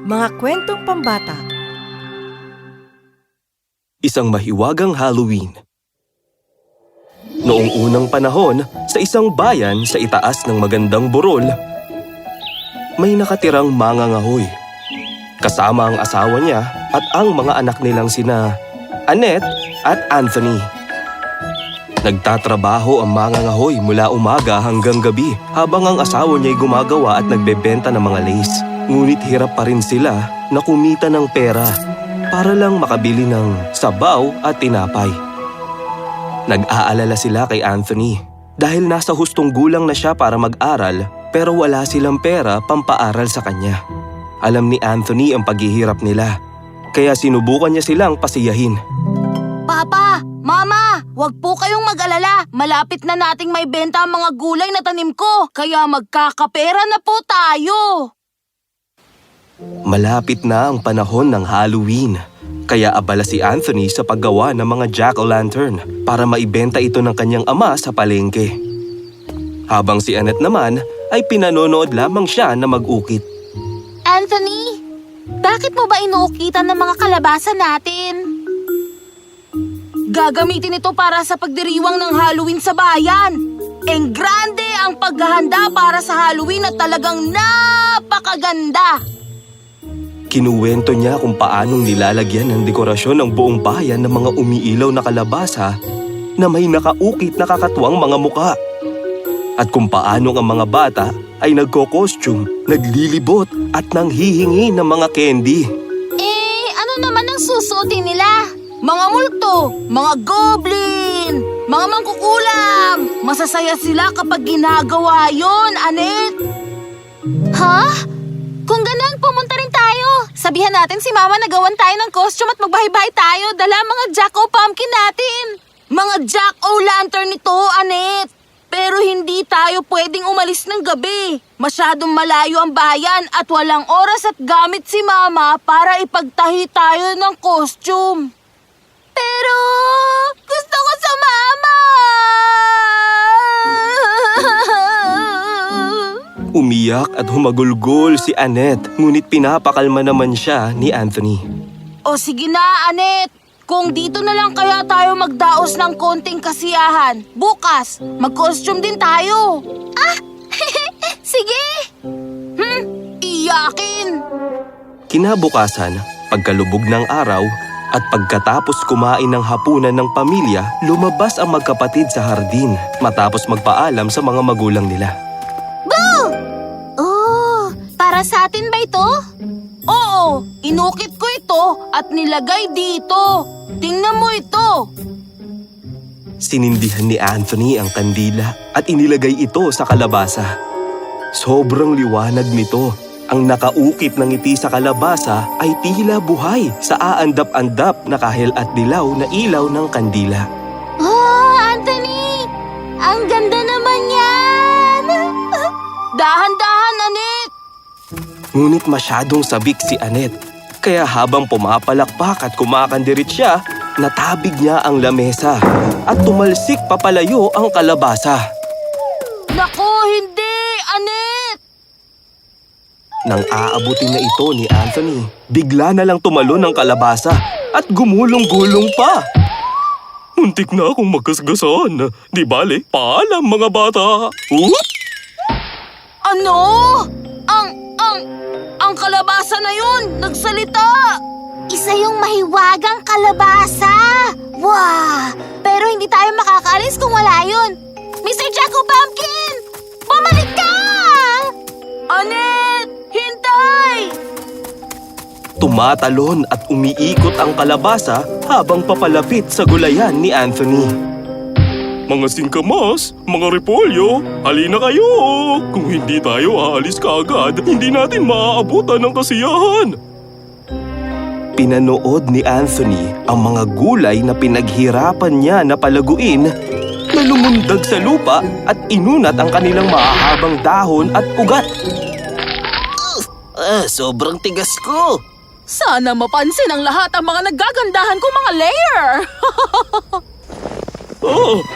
Mga kwentong pambata. Isang mahiwagang Halloween. Noong unang panahon, sa isang bayan sa itaas ng magandang burol, may nakatirang mangangahoy. Kasama ang asawa niya at ang mga anak nilang sina Annette at Anthony. Nagtatrabaho ang mangangahoy mula umaga hanggang gabi habang ang asawa niya'y gumagawa at nagbebenta ng mga lace. Ngunit hirap pa rin sila na kumita ng pera para lang makabili ng sabaw at tinapay. Nag-aalala sila kay Anthony dahil nasa hustong gulang na siya para mag-aral pero wala silang pera pampaaral sa kanya. Alam ni Anthony ang paghihirap nila kaya sinubukan niya silang pasiyahin. Papa! Mama! Huwag po kayong mag-alala. Malapit na nating may benta ang mga gulay na tanim ko. Kaya magkakapera na po tayo. Malapit na ang panahon ng Halloween. Kaya abala si Anthony sa paggawa ng mga jack-o'-lantern para maibenta ito ng kanyang ama sa palengke. Habang si Annette naman ay pinanonood lamang siya na mag-ukit. Anthony, bakit mo ba inuukitan ng mga kalabasa natin? Gagamitin ito para sa pagdiriwang ng Halloween sa bayan. Grande ang paghahanda para sa Halloween at talagang napakaganda. Kinuwento niya kung paanong nilalagyan ng dekorasyon ng buong bayan ng mga umiilaw na kalabasa na may nakaukit na kakatuwang mga muka. At kung paanong ang mga bata ay nagko-costume, naglilibot at nanghihingi ng mga candy. Ano naman ang susuotin nila? Mga multo, mga goblin, mga mangkukulam. Masasaya sila kapag ginagawa yon, Annette. Ha? Kung ganun, pumunta rin tayo. Sabihan natin si Mama na gawan tayo ng costume at magbahay-bahay tayo. Dala mga jack-o'-pumpkin natin. Mga jack-o'-lantern nito, Annette. Pero hindi tayo pwedeng umalis ng gabi. Masyadong malayo ang bayan at walang oras at gamit si Mama para ipagtahi tayo ng costume. Pero gusto ko sa Mama! Umiyak at humagulgol si Annette, ngunit pinapakalma naman siya ni Anthony. O sige na, Annette. Kung dito na lang kaya tayo magdaos ng konting kasiyahan. Bukas, mag-costume din tayo. Sige! Iyakin! Kinabukasan, pagkalubog ng araw at pagkatapos kumain ng hapunan ng pamilya, lumabas ang magkapatid sa hardin matapos magpaalam sa mga magulang nila. Boo! Oh, para sa atin ba ito? Oo, inukit ko ito at nilagay dito. Tingnan mo ito. Sinindihan ni Anthony ang kandila at inilagay ito sa kalabasa. Sobrang liwanag nito. Ang nakaukit ng ngiti sa kalabasa ay tila buhay sa aandap-andap na kahel at dilaw na ilaw ng kandila. Oh, Anthony! Ang ganda naman yan! Dahan-dahan, Annette! Ngunit masyadong sabik si Annette. Kaya habang pumapalakpak at kumakandirit siya, natabig niya ang lamesa at tumalsik papalayo ang kalabasa. Naku, hindi, Annette! Nang aabutin na ito ni Anthony, bigla na lang tumalon ang kalabasa at gumulong-gulong pa. Muntik na akong magkasgasan. Di bale, paalam mga bata. Ano? Ang kalabasa na yun, nagsalita! Isa yung mahiwagang kalabasa! Wow! Pero hindi tayo makakaalis kung wala yun. Mr. Jack-o'-Pumpkin! Bumalik ka! Annette! Hintay! Tumatalon at umiikot ang kalabasa habang papalapit sa gulayan ni Anthony. Mga singkamas, mga repolyo, halina kayo! Kung hindi tayo aalis kaagad, hindi natin maaabutan ng kasiyahan. Pinanood ni Anthony ang mga gulay na pinaghirapan niya na palaguin na lumundag sa lupa at inunat ang kanilang mahahabang dahon at ugat. Sobrang tigas ko! Sana mapansin ang lahat ang mga nagagandahan kong mga layer!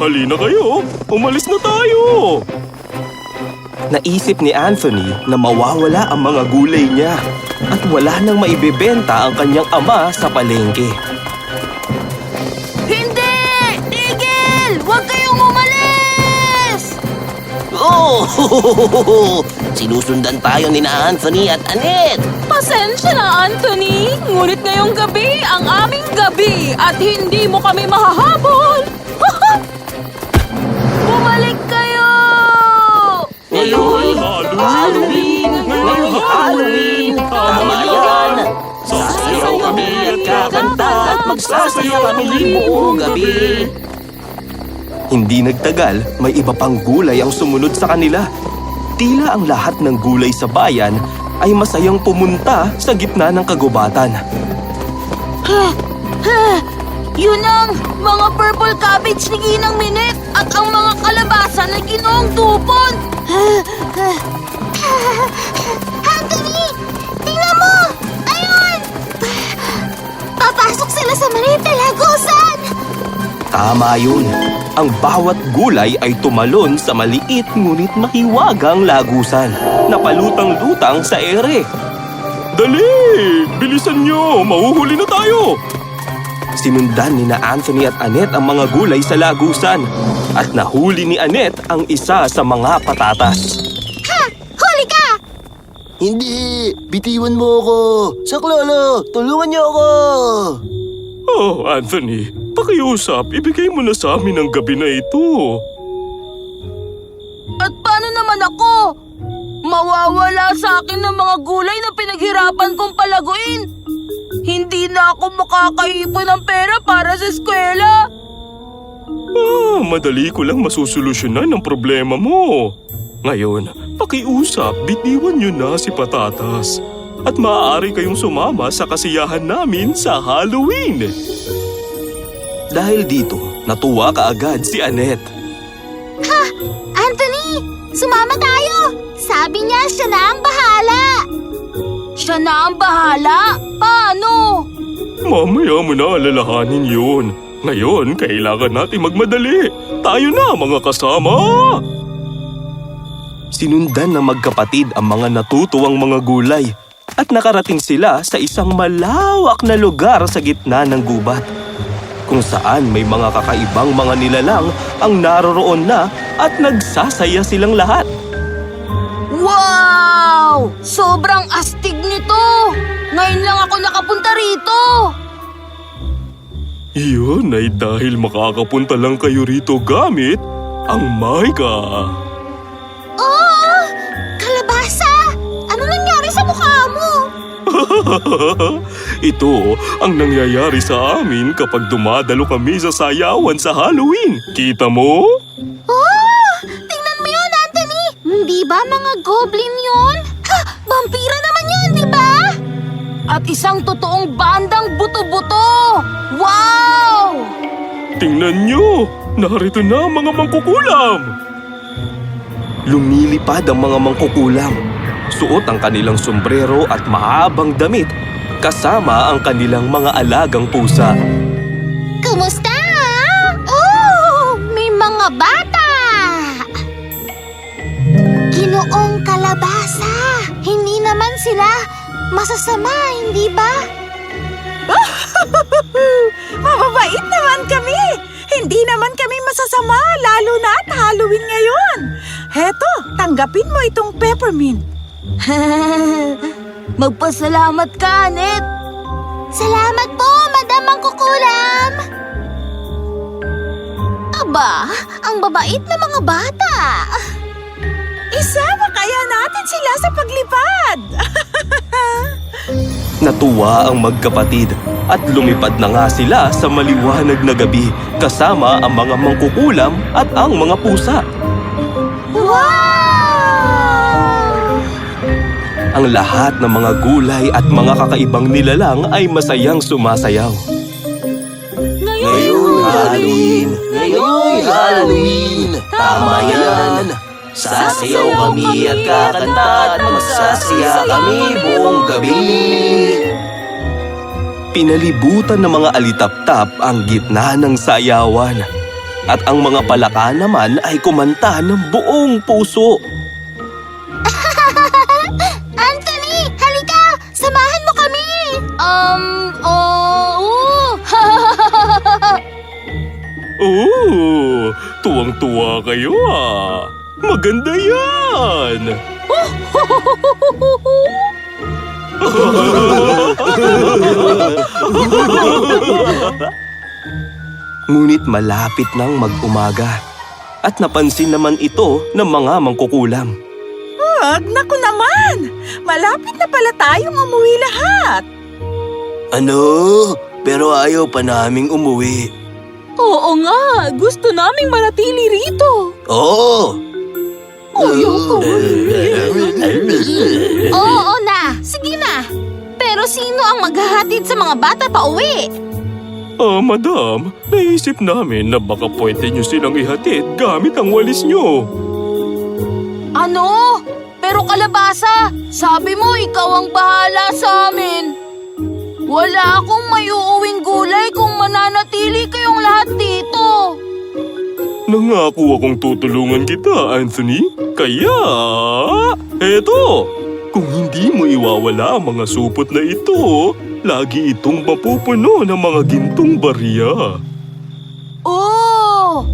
Halina kayo! Umalis na tayo! Naisip ni Anthony na mawawala ang mga gulay niya at wala nang maibebenta ang kanyang ama sa palengke. Hindi! Tigil! Huwag kayong umalis! Oh! Sinusundan tayo ni na Anthony at Annette. Pasensya na, Anthony. Ngunit ngayong gabi ang aming gabi at hindi mo kami mahahabol. Bumalik kayo! Ngayon, Halloween! Ngayong Halloween! Tama yan! Sasayaw kami at kakanta at magsasaya kami buong gabi. Hindi nagtagal, may iba pang gulay ang sumunod sa kanila. Tila ang lahat ng gulay sa bayan ay masayang pumunta sa gitna ng kagubatan. Yun ang mga purple cabbage ni Ginang Minette at ang mga kalabasa na Ginoong Tupon. Anthony! Tingnan mo! Ayun! Papasok sila sa maliit na lagusan! Tama yun. Ang bawat gulay ay tumalon sa maliit ngunit mahiwagang lagusan na palutang-lutang sa ere. Dali! Bilisan nyo! Mahuhuli na tayo! Sinundan ni na Anthony at Annette ang mga gulay sa lagusan at nahuli ni Annette ang isa sa mga patatas. Ha! Huli ka! Hindi! Bitiwan mo ako! Saklolo! Tulungan niyo ako! Oh, Anthony, pakiusap, ibigay mo na sa amin ang gabi na ito. At paano naman ako? Mawawala sa akin ng mga gulay na pinaghirapan kong palaguin. Hindi na ako makakaipon ng pera para sa eskwela. Madali ko lang masusolusyonan ang problema mo. Ngayon, pakiusap, bitiwan niyo na si Patatas. At maaari kayong sumama sa kasiyahan namin sa Halloween. Dahil dito, natuwa kaagad si Annette. Ha! Anthony! Sumama tayo! Sabi niya siya na ang bahala! Siya na ang bahala? Paano? Mamaya mo na alalahanin yun. Ngayon, kailangan natin magmadali. Tayo na, mga kasama! Sinundan ng magkapatid ang mga natutuwang mga gulay at nakarating sila sa isang malawak na lugar sa gitna ng gubat kung saan may mga kakaibang mga nilalang ang naroroon na at nagsasaya silang lahat. Wow! Sobrang astig nito! Ngayon lang ako nakapunta rito! Iyon ay dahil makakapunta lang kayo rito gamit ang Maika. Oh! Kalabasa! Ano nangyari sa mukha mo? Ito ang nangyayari sa amin kapag dumadalo kami sa sayawan sa Halloween. Kita mo? Oh! Tingnan mo yun, Anthony! Hindi ba mga goblin yun? Ha! Vampira naman yun, di ba? At isang totoong bandang buto-buto! Wow! Tingnan nyo! Narito na ang mga mangkukulam! Lumilipad ang mga mangkukulam. Suot ang kanilang sombrero at mahabang damit kasama ang kanilang mga alagang pusa. Kumusta? Oh! May mga bata! Ginoong kalabasa! Hindi naman sila masasama, hindi ba? Mababait naman kami. Hindi naman kami masasama, lalo na at Halloween ngayon. Heto, tanggapin mo itong peppermint. Magpasalamat ka, Annette! Salamat po, Madam Mangkukulam! Aba, ang babait na mga bata! Isama kaya natin sila sa paglipad. Natuwa ang magkapatid at lumipad na nga sila sa maliwanag na gabi kasama ang mga mangkukulam at ang mga pusa. Wow! Ang lahat ng mga gulay at mga kakaibang nilalang ay masayang sumasayaw. Ngayong Halloween! Ngayong Halloween! Tama yan! Sasayaw kami at kakanta at magsasaya kami buong gabi. Pinalibutan ng mga alitaptap ang gitna ng sayawan. At ang mga palaka naman ay kumanta ng buong puso. Tuwang-tuwa kayo ah! Maganda yan! Ngunit malapit nang mag-umaga at napansin naman ito ng mga mangkukulam. Naku naman! Malapit na pala tayong umuwi lahat. Ano? Pero ayaw pa naming umuwi. Oo nga, gusto naming manatili rito. Oo! Oo na, sige na. Pero sino ang maghahatid sa mga bata pa uwi? Madam, naisip namin na baka pwede nyo silang ihatid gamit ang walis nyo. Ano? Pero Kalabasa, sabi mo ikaw ang bahala sa amin. Wala akong may uuwing gulay kung mananatili kayong lahat dito. Nangako akong tutulungan kita, Anthony. Kaya, eto! Kung hindi mo iwawala ang mga supot na ito, lagi itong mapupuno ng mga gintong barya. Oh!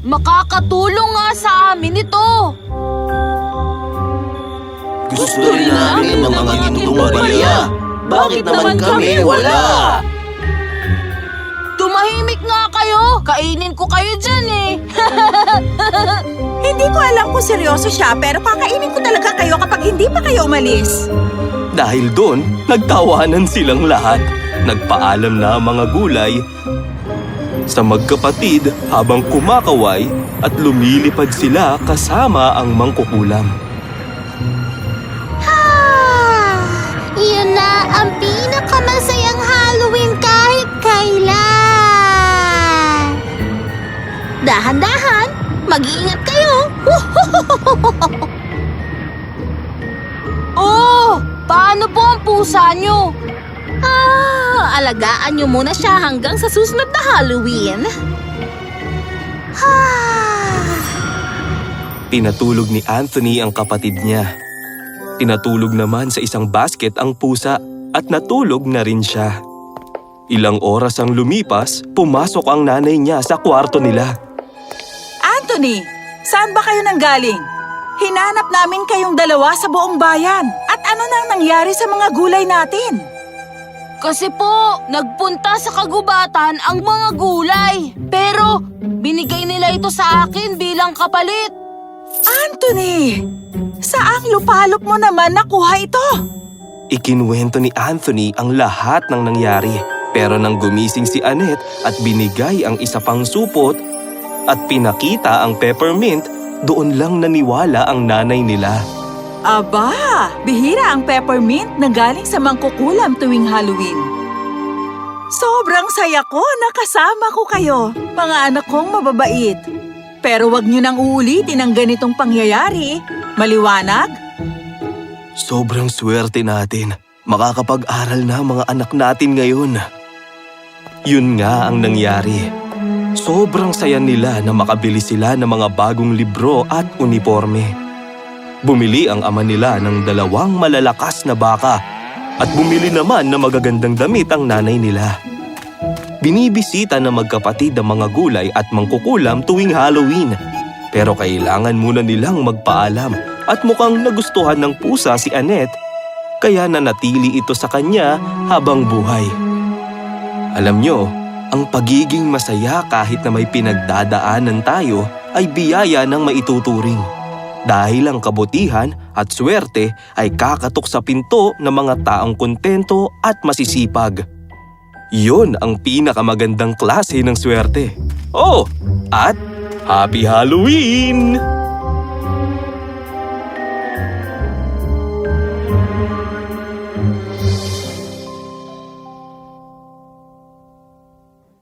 Makakatulong nga sa amin ito. Gusto rin namin ng mga gintong barya. Bakit naman kami wala? Tumahimik nga kayo. Kainin ko kayo dyan eh. Hindi ko alam kung seryoso siya, pero kakainin ko talaga kayo kapag hindi pa kayo umalis. Dahil doon, nagtawanan silang lahat. Nagpaalam na ang mga gulay sa magkapatid habang kumakaway at lumilipad sila kasama ang mangkukulam. Iyon na ang pinakamasayang Halloween kahit kailan. Dahan-dahan, mag-iingat kayo. Oh, paano po ang pusa nyo? Alagaan nyo muna siya hanggang sa susunod na Halloween. Pinatulog ni Anthony ang kapatid niya. Pinatulog naman sa isang basket ang pusa at natulog na rin siya. Ilang oras ang lumipas, pumasok ang nanay niya sa kwarto nila. Anthony, saan ba kayo nanggaling? Hinanap namin kayong dalawa sa buong bayan. At ano nang nangyari sa mga gulay natin? Kasi po, nagpunta sa kagubatan ang mga gulay. Pero, binigay nila ito sa akin bilang kapalit. Anthony! Saang lupalop mo naman nakuha ito? Ikinuwento ni Anthony ang lahat ng nangyari. Pero nang gumising si Annette at binigay ang isa pang supot at pinakita ang peppermint, doon lang naniwala ang nanay nila. Aba, bihira ang peppermint na galing sa mangkukulam tuwing Halloween. Sobrang saya ko na kasama ko kayo, mga anak kong mababait. Pero wag niyo nang uulitin ang ganitong pangyayari. Maliwanag? Sobrang swerte natin. Makakapag-aral na ang mga anak natin ngayon. Yun nga ang nangyari. Sobrang saya nila na makabili sila ng mga bagong libro at uniforme. Bumili ang ama nila ng 2 malalakas na baka at bumili naman ng magagandang damit ang nanay nila. Binibisita ng magkapatid ang mga gulay at mangkukulam tuwing Halloween. Pero kailangan muna nilang magpaalam at mukhang nagustuhan ng pusa si Annette, kaya nanatili ito sa kanya habang buhay. Alam nyo, ang pagiging masaya kahit na may pinagdadaanan tayo ay biyaya ng maituturing. Dahil ang kabutihan at swerte ay kakatok sa pinto ng mga taong kontento at masisipag. Yun ang pinakamagandang klase ng swerte. Oh, at Happy Halloween!